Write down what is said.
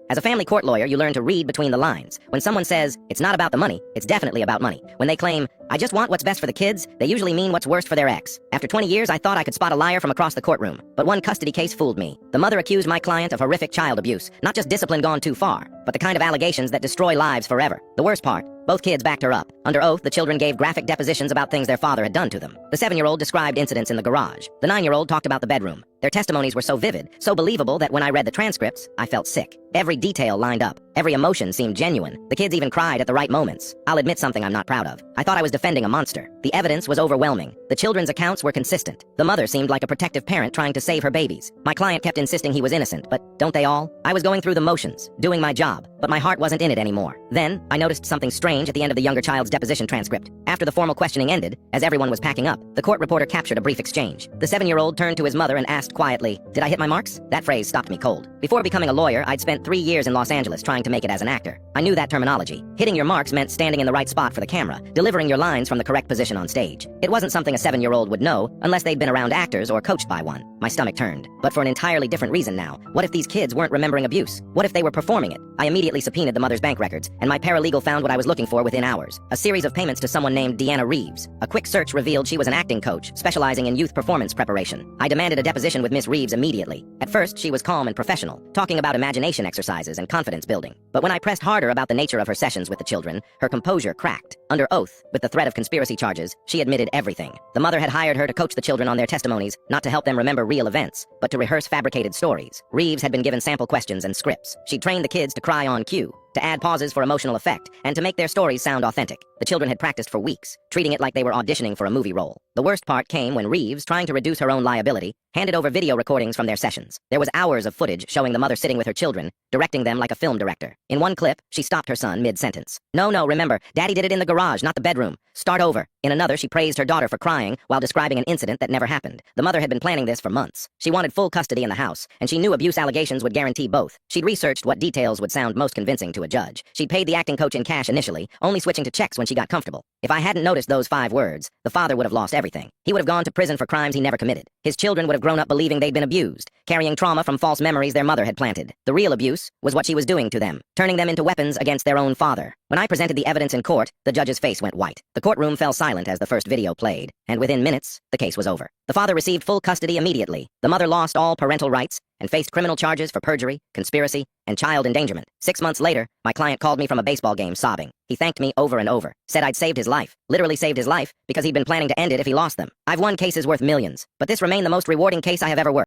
As a family court lawyer, you learn to read between the lines. When someone says, it's not about the money, it's definitely about money. When they claim, I just want what's best for the kids, they usually mean what's worst for their ex. After 20 years, I thought I could spot a liar from across the courtroom. But one custody case fooled me. The mother accused my client of horrific child abuse. Not just discipline gone too far, but the kind of allegations that destroy lives forever. The worst part, both kids backed her up. Under oath, the children gave graphic depositions about things their father had done to them. The 7-year-old described incidents in the garage. The 9-year-old talked about the bedroom. Their testimonies were so vivid, so believable that when I read the transcripts, I felt sick. Every detail lined up. Every emotion seemed genuine. The kids even cried at the right moments. I'll admit something I'm not proud of. I thought I was defending a monster. The evidence was overwhelming. The children's accounts were consistent. The mother seemed like a protective parent trying to save her babies. My client kept insisting he was innocent, but don't they all? I was going through the motions, doing my job, but my heart wasn't in it anymore. Then, I noticed something strange at the end of the younger child's deposition transcript. After the formal questioning ended, as everyone was packing up, the court reporter captured a brief exchange. The 7-year-old turned to his mother and asked quietly, "Did I hit my marks?" That phrase stopped me cold. Before becoming a lawyer, I'd spent 3 years in Los Angeles trying to make it as an actor. I knew that terminology. Hitting your marks meant standing in the right spot for the camera, delivering your lines from the correct position on stage. It wasn't something a 7-year-old would know unless they'd been around actors or coached by one. My stomach turned. But for an entirely different reason now. What if these kids weren't remembering abuse? What if they were performing it? I immediately subpoenaed the mother's bank records, and my paralegal found what I was looking for within hours. A series of payments to someone named Deanna Reeves. A quick search revealed she was an acting coach, specializing in youth performance preparation. I demanded a deposition with Miss Reeves immediately. At first, she was calm and professional, talking about imagination exercises and confidence building. But when I pressed harder about the nature of her sessions with the children, her composure cracked. Under oath, with the threat of conspiracy charges, she admitted everything. The mother had hired her to coach the children on their testimonies, not to help them remember real events, but to rehearse fabricated stories. Reeves had been given sample questions and scripts. She trained the kids to cry on cue, to add pauses for emotional effect, and to make their stories sound authentic. The children had practiced for weeks, treating it like they were auditioning for a movie role. The worst part came when Reeves, trying to reduce her own liability, handed over video recordings from their sessions. There was hours of footage showing the mother sitting with her children, directing them like a film director. In one clip, she stopped her son mid-sentence. No, remember, Daddy did it in the garage, not the bedroom. Start over. In another, she praised her daughter for crying while describing an incident that never happened. The mother had been planning this for months. She wanted full custody in the house, and she knew abuse allegations would guarantee both. She'd researched what details would sound most convincing to a judge. She'd paid the acting coach in cash initially, only switching to checks when she got comfortable. If I hadn't noticed those 5 words, the father would have lost everything. He would have gone to prison for crimes he never committed. His children would have grown up believing they'd been abused, carrying trauma from false memories their mother had planted. The real abuse was what she was doing to them, turning them into weapons against their own father. When I presented the evidence in court, the judge's face went white. The courtroom fell silent as the first video played, and within minutes, the case was over. The father received full custody immediately. The mother lost all parental rights and faced criminal charges for perjury, conspiracy, and child endangerment. 6 months later, my client called me from a baseball game sobbing. He thanked me over and over, said I'd saved his life, literally saved his life, because he'd been planning to end it if he lost them. I've won cases worth millions, but this remained the most rewarding case I have ever worked.